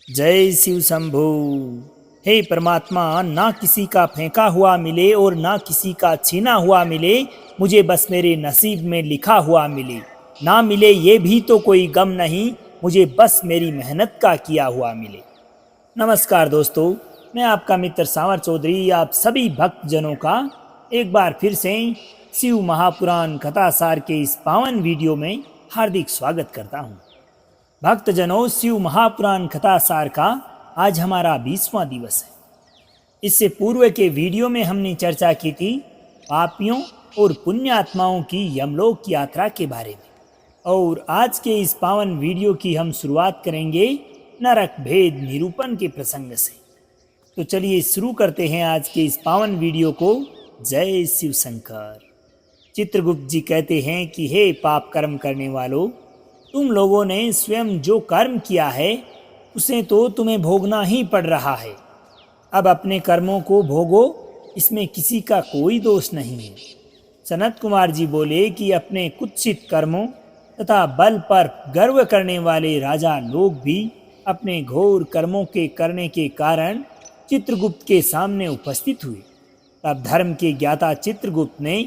जय शिव शंभू। हे परमात्मा, ना किसी का फेंका हुआ मिले और ना किसी का छीना हुआ मिले, मुझे बस मेरे नसीब में लिखा हुआ मिले। ना मिले ये भी तो कोई गम नहीं, मुझे बस मेरी मेहनत का किया हुआ मिले। नमस्कार दोस्तों, मैं आपका मित्र सांवर चौधरी आप सभी भक्तजनों का एक बार फिर से शिव महापुराण कथासार के इस पावन वीडियो में हार्दिक स्वागत करता हूँ। भक्तजनों, शिव महापुराण कथासार का आज हमारा 20वां दिवस है। इससे पूर्व के वीडियो में हमने चर्चा की थी पापियों और पुण्यात्माओं की यमलोक की यात्रा के बारे में, और आज के इस पावन वीडियो की हम शुरुआत करेंगे नरक भेद निरूपण के प्रसंग से। तो चलिए शुरू करते हैं आज के इस पावन वीडियो को। जय शिव शंकर। चित्रगुप्त जी कहते हैं कि हे पाप कर्म करने वालों, तुम लोगों ने स्वयं जो कर्म किया है उसे तो तुम्हें भोगना ही पड़ रहा है। अब अपने कर्मों को भोगो, इसमें किसी का कोई दोष नहीं है। सनत कुमार जी बोले कि अपने कुत्सित कर्मों तथा बल पर गर्व करने वाले राजा लोग भी अपने घोर कर्मों के करने के कारण चित्रगुप्त के सामने उपस्थित हुए। तब धर्म के ज्ञाता चित्रगुप्त ने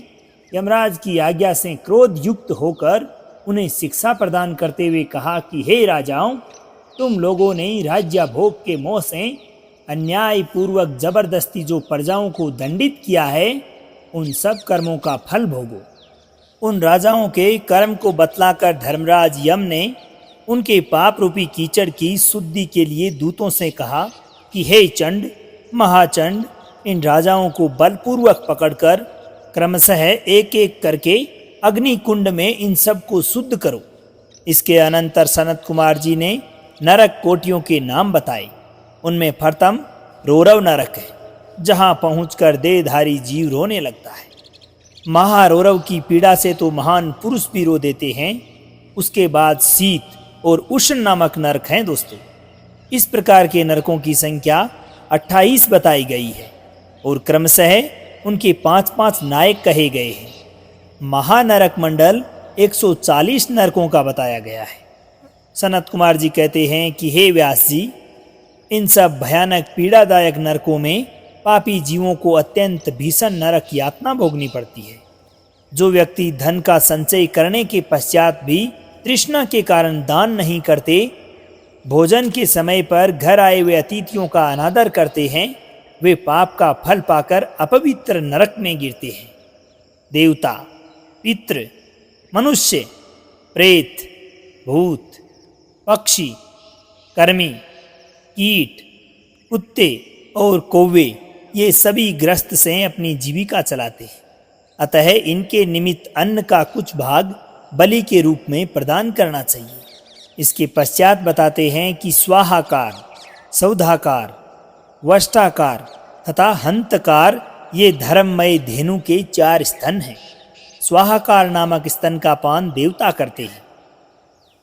यमराज की आज्ञा से क्रोध युक्त होकर उन्हें शिक्षा प्रदान करते हुए कहा कि हे राजाओं, तुम लोगों ने राज्य भोग के मोह से अन्याय पूर्वक जबरदस्ती जो प्रजाओं को दंडित किया है, उन सब कर्मों का फल भोगो। उन राजाओं के कर्म को बतलाकर धर्मराज यम ने उनके पाप रूपी कीचड़ की शुद्धि के लिए दूतों से कहा कि हे चंड, महाचंड, इन राजाओं को बलपूर्वक पकड़कर क्रमशः एक एक करके अग्नि कुंड में इन सब को शुद्ध करो। इसके अनंतर सनत कुमार जी ने नरक कोटियों के नाम बताए। उनमें प्रथम रोरव नरक है, जहां पहुंचकर देहधारी जीव रोने लगता है। महारोरव की पीड़ा से तो महान पुरुष भी रो देते हैं। उसके बाद शीत और उष्ण नामक नरक हैं दोस्तों। इस प्रकार के नरकों की संख्या 28 बताई गई है और क्रमशः उनके 5-5 नायक कहे गए हैं। महानरक मंडल 140 नरकों का बताया गया है। सनत कुमार जी कहते हैं कि हे व्यास जी, इन सब भयानक पीड़ादायक नरकों में पापी जीवों को अत्यंत भीषण नरक यातना भोगनी पड़ती है। जो व्यक्ति धन का संचय करने के पश्चात भी तृष्णा के कारण दान नहीं करते, भोजन के समय पर घर आए हुए अतिथियों का अनादर करते हैं, वे पाप का फल पाकर अपवित्र नरक में गिरते हैं। देवता, पितृ, मनुष्य, प्रेत, भूत, पक्षी, कर्मी, कीट, कुत्ते और कौवे, ये सभी ग्रस्त से अपनी जीविका चलाते हैं। अतः इनके निमित्त अन्न का कुछ भाग बलि के रूप में प्रदान करना चाहिए। इसके पश्चात बताते हैं कि स्वाहाकार, सौधाकार, वष्टाकार तथा हंतकार ये धर्ममय धेनु के 4 स्तन हैं। स्वाहाकार नामक स्तन का पान देवता करते हैं।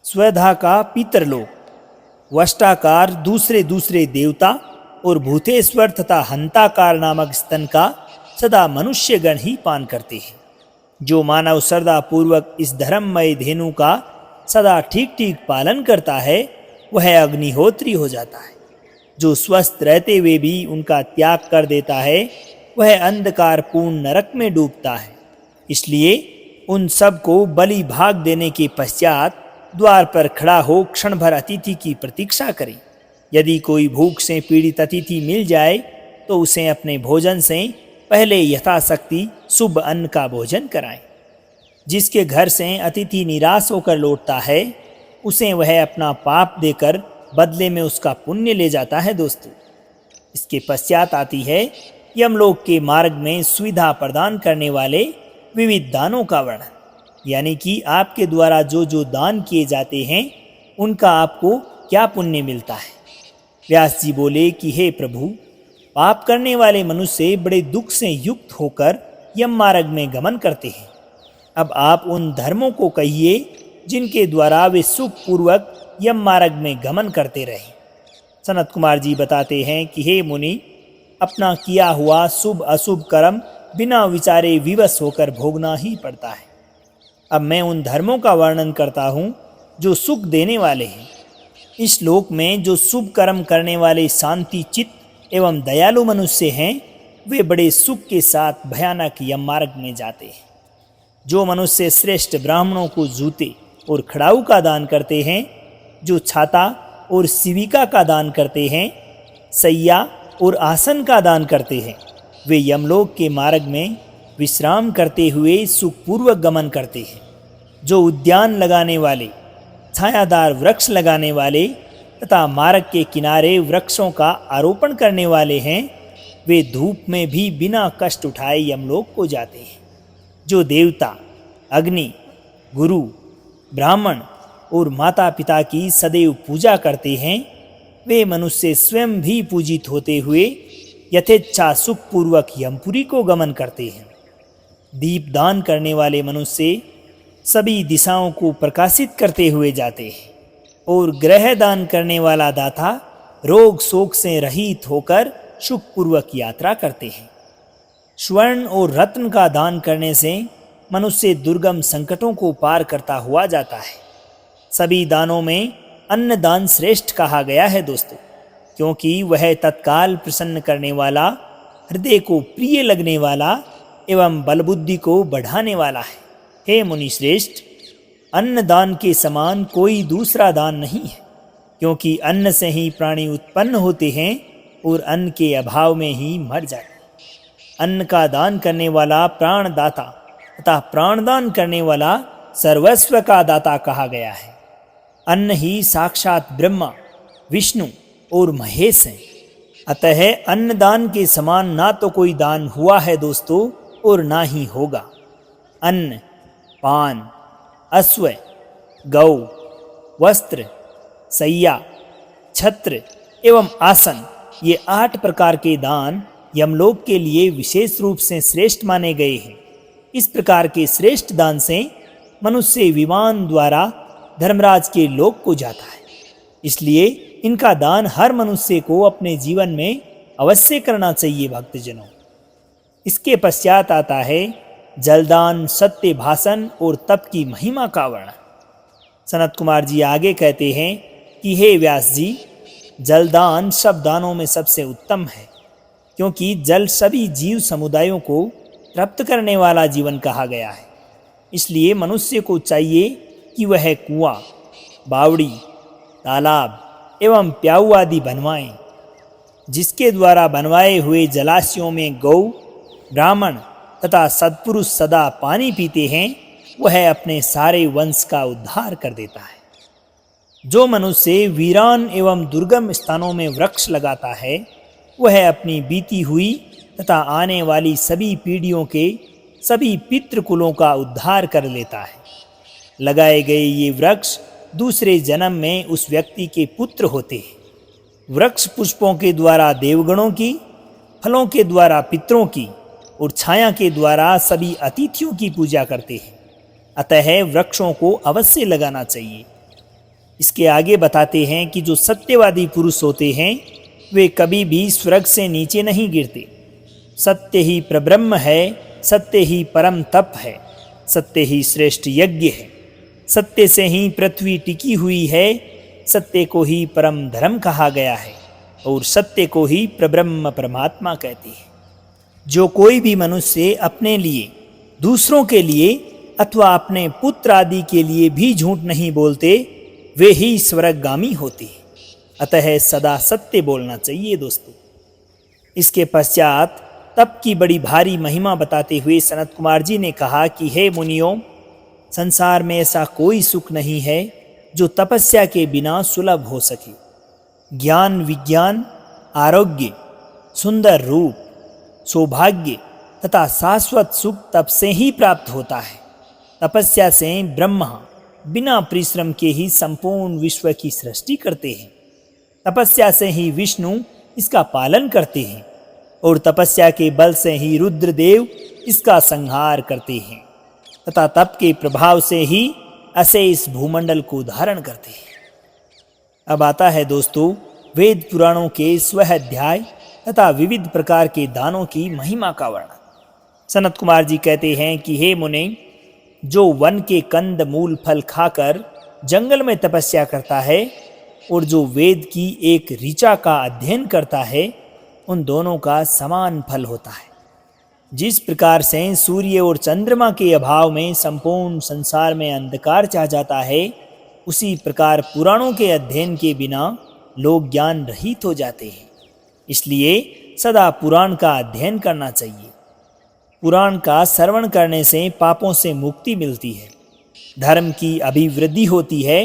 स्वधा का पितरलोक, वष्टाकार दूसरे दूसरे देवता और भूतेश्वर तथा हंताकार नामक स्तन का सदा मनुष्यगण ही पान करते हैं। जो मानव श्रद्धा पूर्वक इस धर्ममय धेनु का सदा ठीक ठीक पालन करता है, वह अग्निहोत्री हो जाता है। जो स्वस्थ रहते हुए भी उनका त्याग कर देता है, वह अंधकारपूर्ण नरक में डूबता है। इसलिए उन सब को बलि भाग देने के पश्चात द्वार पर खड़ा हो क्षण भर अतिथि की प्रतीक्षा करें। यदि कोई भूख से पीड़ित अतिथि मिल जाए तो उसे अपने भोजन से पहले यथाशक्ति शुभ अन्न का भोजन कराएं। जिसके घर से अतिथि निराश होकर लौटता है, उसे वह अपना पाप देकर बदले में उसका पुण्य ले जाता है दोस्तों। इसके पश्चात आती है यमलोक के मार्ग में सुविधा प्रदान करने वाले विविध दानों का वर्णन, यानी कि आपके द्वारा जो जो दान किए जाते हैं उनका आपको क्या पुण्य मिलता है। व्यास जी बोले कि हे प्रभु, पाप करने वाले मनुष्य बड़े दुख से युक्त होकर यम मार्ग में गमन करते हैं। अब आप उन धर्मों को कहिए जिनके द्वारा वे सुख पूर्वक यम मार्ग में गमन करते रहे। सनत कुमार जी बताते हैं कि हे मुनि, अपना किया हुआ शुभ अशुभ कर्म बिना विचारे विवश होकर भोगना ही पड़ता है। अब मैं उन धर्मों का वर्णन करता हूँ जो सुख देने वाले हैं। इस लोक में जो शुभ कर्म करने वाले शांति चित्त एवं दयालु मनुष्य हैं, वे बड़े सुख के साथ भयानक यम मार्ग में जाते हैं। जो मनुष्य श्रेष्ठ ब्राह्मणों को जूते और खड़ाऊ का दान करते हैं, जो छाता और शिविका का दान करते हैं, सैया और आसन का दान करते हैं, वे यमलोक के मार्ग में विश्राम करते हुए सुखपूर्वक गमन करते हैं। जो उद्यान लगाने वाले, छायादार वृक्ष लगाने वाले तथा मार्ग के किनारे वृक्षों का आरोपण करने वाले हैं, वे धूप में भी बिना कष्ट उठाए यमलोक को जाते हैं। जो देवता, अग्नि, गुरु, ब्राह्मण और माता पिता की सदैव पूजा करते हैं, वे मनुष्य स्वयं भी पूजित होते हुए यथेच्छा सुखपूर्वक यमपुरी को गमन करते हैं। दीपदान करने वाले मनुष्य सभी दिशाओं को प्रकाशित करते हुए जाते हैं और ग्रह दान करने वाला दाता रोग शोक से रहित होकर सुखपूर्वक यात्रा करते हैं। स्वर्ण और रत्न का दान करने से मनुष्य दुर्गम संकटों को पार करता हुआ जाता है। सभी दानों में अन्न दान श्रेष्ठ कहा गया है दोस्तों, क्योंकि वह तत्काल प्रसन्न करने वाला, हृदय को प्रिय लगने वाला एवं बलबुद्धि को बढ़ाने वाला है। हे मुनि श्रेष्ठ, अन्न दान के समान कोई दूसरा दान नहीं है, क्योंकि अन्न से ही प्राणी उत्पन्न होते हैं और अन्न के अभाव में ही मर जाते हैं। अन्न का दान करने वाला प्राणदाता तथा प्राणदान करने वाला सर्वस्व का दाता कहा गया है। अन्न ही साक्षात ब्रह्मा, विष्णु और महेश हैं। अतः अन्नदान के समान ना तो कोई दान हुआ है दोस्तों, और ना ही होगा। अन्न, पान, अश्व, गौ, वस्त्र, सैया, छत्र एवं आसन, ये 8 प्रकार के दान यमलोक के लिए विशेष रूप से श्रेष्ठ माने गए हैं। इस प्रकार के श्रेष्ठ दान से मनुष्य विमान द्वारा धर्मराज के लोक को जाता है। इसलिए इनका दान हर मनुष्य को अपने जीवन में अवश्य करना चाहिए भक्तजनों। इसके पश्चात आता है जलदान, सत्य भाषण और तप की महिमा का वर्णन। सनत कुमार जी आगे कहते हैं कि हे व्यास जी, जलदान सब दानों में सबसे उत्तम है, क्योंकि जल सभी जीव समुदायों को तृप्त करने वाला जीवन कहा गया है। इसलिए मनुष्य को चाहिए कि वह कुआं, बावड़ी, तालाब एवं प्याऊ आदि बनवाएं, जिसके द्वारा बनवाए हुए जलाशयों में गौ, ब्राह्मण तथा सत्पुरुष सदा पानी पीते हैं, वह अपने सारे वंश का उद्धार कर देता है। जो मनुष्य वीरान एवं दुर्गम स्थानों में वृक्ष लगाता है, वह अपनी बीती हुई तथा आने वाली सभी पीढ़ियों के सभी पितृकुलों का उद्धार कर लेता है। लगाए गए ये वृक्ष दूसरे जन्म में उस व्यक्ति के पुत्र होते हैं। वृक्ष पुष्पों के द्वारा देवगणों की, फलों के द्वारा पितरों की और छाया के द्वारा सभी अतिथियों की पूजा करते हैं। अतः वृक्षों को अवश्य लगाना चाहिए। इसके आगे बताते हैं कि जो सत्यवादी पुरुष होते हैं, वे कभी भी स्वर्ग से नीचे नहीं गिरते। सत्य ही प्रब्रह्म है, सत्य ही परम तप है, सत्य ही श्रेष्ठ यज्ञ है, सत्य से ही पृथ्वी टिकी हुई है, सत्य को ही परम धर्म कहा गया है और सत्य को ही प्रब्रह्म परमात्मा कहते हैं। जो कोई भी मनुष्य अपने लिए, दूसरों के लिए अथवा अपने पुत्र आदि के लिए भी झूठ नहीं बोलते, वे ही स्वर्गगामी होते हैं। अतः सदा सत्य बोलना चाहिए दोस्तों। इसके पश्चात तप की बड़ी भारी महिमा बताते हुए सनत कुमार जी ने कहा कि हे मुनियों, संसार में ऐसा कोई सुख नहीं है जो तपस्या के बिना सुलभ हो सके। ज्ञान, विज्ञान, आरोग्य, सुंदर रूप, सौभाग्य तथा शाश्वत सुख तप से ही प्राप्त होता है। तपस्या से ब्रह्मा बिना परिश्रम के ही संपूर्ण विश्व की सृष्टि करते हैं। तपस्या से ही विष्णु इसका पालन करते हैं और तपस्या के बल से ही रुद्रदेव इसका संहार करते हैं तथा तप के प्रभाव से ही अशेष भूमंडल को धारण करते हैं। अब आता है दोस्तों वेद पुराणों के स्वाध्याय तथा विविध प्रकार के दानों की महिमा का वर्णन। सनत कुमार जी कहते हैं कि हे मुने, जो वन के कंद मूल फल खाकर जंगल में तपस्या करता है, और जो वेद की एक ऋचा का अध्ययन करता है, उन दोनों का समान फल होता है। जिस प्रकार से सूर्य और चंद्रमा के अभाव में संपूर्ण संसार में अंधकार छा जाता है, उसी प्रकार पुराणों के अध्ययन के बिना लोग ज्ञान रहित हो जाते हैं। इसलिए सदा पुराण का अध्ययन करना चाहिए। पुराण का श्रवण करने से पापों से मुक्ति मिलती है, धर्म की अभिवृद्धि होती है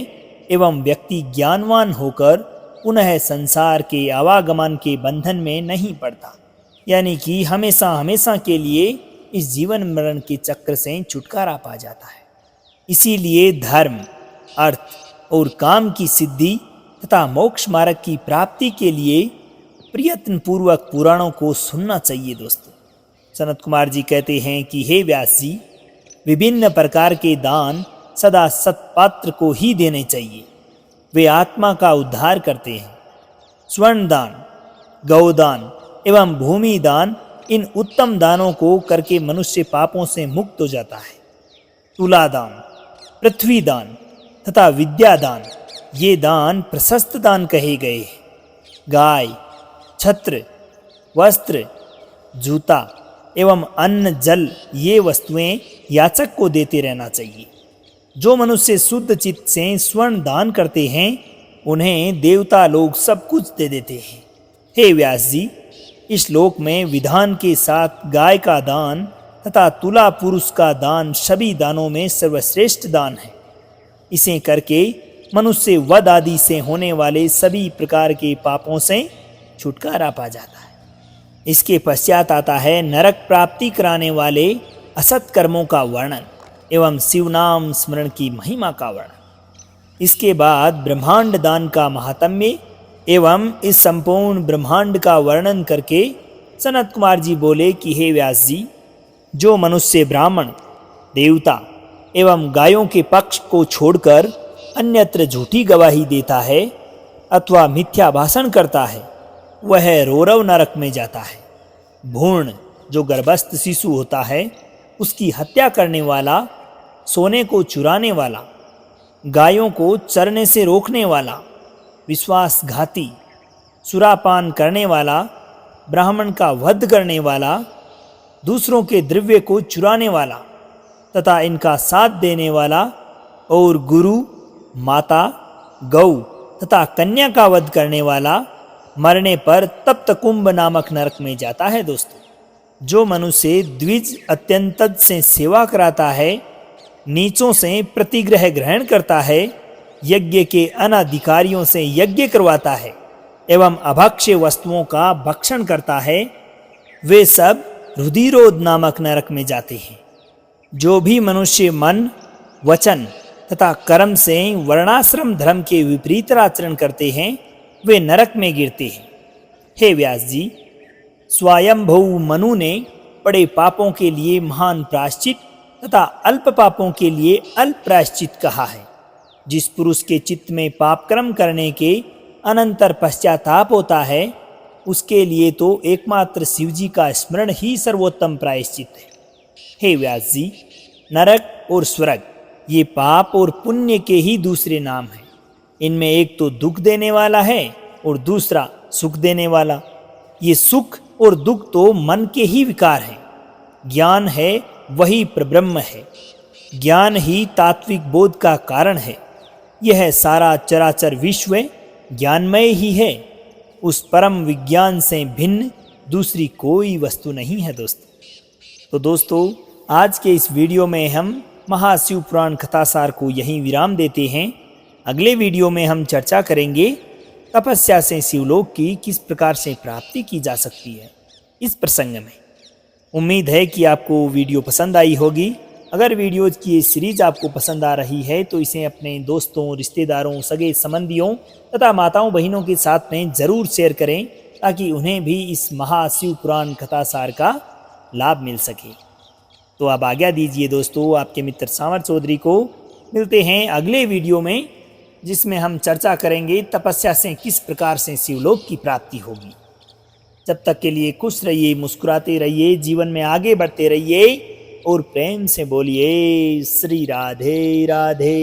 एवं व्यक्ति ज्ञानवान होकर पुनः संसार के आवागमन के बंधन में नहीं पड़ता, यानी कि हमेशा हमेशा के लिए इस जीवन मरण के चक्र से छुटकारा पा जाता है। इसीलिए धर्म, अर्थ और काम की सिद्धि तथा मोक्ष मार्ग की प्राप्ति के लिए प्रयत्न पूर्वक पुराणों को सुनना चाहिए। दोस्तों, सनत कुमार जी कहते हैं कि हे व्यास जी, विभिन्न प्रकार के दान सदा सत्पात्र को ही देने चाहिए। वे आत्मा का उद्धार करते हैं। स्वर्ण दान, गौदान एवं भूमि दान, इन उत्तम दानों को करके मनुष्य पापों से मुक्त हो जाता है। तुला दान, पृथ्वी दान तथा विद्या दान, ये दान प्रशस्त दान कहे गए हैं। गाय, छत्र, वस्त्र, जूता एवं अन्न जल, ये वस्तुएं याचक को देते रहना चाहिए। जो मनुष्य शुद्ध चित्त से स्वर्ण दान करते हैं, उन्हें देवता लोग सब कुछ दे देते हैं। हे व्यास जी, इस श्लोक में विधान के साथ गाय का दान तथा तुला पुरुष का दान सभी दानों में सर्वश्रेष्ठ दान है। इसे करके मनुष्य वध आदि से होने वाले सभी प्रकार के पापों से छुटकारा पा जाता है। इसके पश्चात आता है नरक प्राप्ति कराने वाले असत कर्मों का वर्णन एवं शिव नाम स्मरण की महिमा का वर्णन। इसके बाद ब्रह्मांड दान का महात्म्य एवं इस संपूर्ण ब्रह्मांड का वर्णन करके सनत कुमार जी बोले कि हे व्यास जी, जो मनुष्य ब्राह्मण, देवता एवं गायों के पक्ष को छोड़कर अन्यत्र झूठी गवाही देता है अथवा मिथ्या भाषण करता है, वह रौरव नरक में जाता है। भ्रूण, जो गर्भस्थ शिशु होता है, उसकी हत्या करने वाला, सोने को चुराने वाला, गायों को चरने से रोकने वाला, विश्वासघाती, सुरापान करने वाला, ब्राह्मण का वध करने वाला, दूसरों के द्रव्य को चुराने वाला तथा इनका साथ देने वाला और गुरु, माता, गौ तथा कन्या का वध करने वाला मरने पर तप्त कुंभ नामक नरक में जाता है। दोस्तों, जो मनुष्य द्विज अत्यंत से सेवा कराता है, नीचों से प्रतिग्रह ग्रहण करता है, यज्ञ के अनाधिकारियों से यज्ञ करवाता है एवं अभक्ष्य वस्तुओं का भक्षण करता है, वे सब रुधिरोध नामक नरक में जाते हैं। जो भी मनुष्य मन, वचन तथा कर्म से वर्णाश्रम धर्म के विपरीत आचरण करते हैं, वे नरक में गिरते हैं। हे व्यास जी, स्वयंभू मनु ने बड़े पापों के लिए महान प्रायश्चित तथा अल्प पापों के लिए अल्प प्रायश्चित कहा है। जिस पुरुष के चित्त में पाप कर्म करने के अनंतर पश्चाताप होता है, उसके लिए तो एकमात्र शिवजी का स्मरण ही सर्वोत्तम प्रायश्चित है। हे व्यास जी, नरक और स्वर्ग ये पाप और पुण्य के ही दूसरे नाम हैं। इनमें एक तो दुख देने वाला है और दूसरा सुख देने वाला। ये सुख और दुख तो मन के ही विकार हैं। ज्ञान है वही प्रब्रह्म है। ज्ञान ही तात्विक बोध का कारण है। यह सारा चराचर विश्व ज्ञानमय ही है। उस परम विज्ञान से भिन्न दूसरी कोई वस्तु नहीं है। तो दोस्तों, आज के इस वीडियो में हम महाशिव पुराण कथासार को यहीं विराम देते हैं। अगले वीडियो में हम चर्चा करेंगे तपस्या से शिवलोक की किस प्रकार से प्राप्ति की जा सकती है इस प्रसंग में। उम्मीद है कि आपको वीडियो पसंद आई होगी। अगर वीडियो की ये सीरीज आपको पसंद आ रही है तो इसे अपने दोस्तों, रिश्तेदारों, सगे संबंधियों तथा माताओं बहनों के साथ में ज़रूर शेयर करें, ताकि उन्हें भी इस महाशिव पुराण कथासार का लाभ मिल सके। तो आप आज्ञा दीजिए दोस्तों, आपके मित्र सांवर चौधरी को। मिलते हैं अगले वीडियो में, जिसमें हम चर्चा करेंगे तपस्या से किस प्रकार से शिवलोक की प्राप्ति होगी। जब तक के लिए खुश रहिए, मुस्कुराते रहिए, जीवन में आगे बढ़ते रहिए और प्रेम से बोलिए श्री राधे राधे।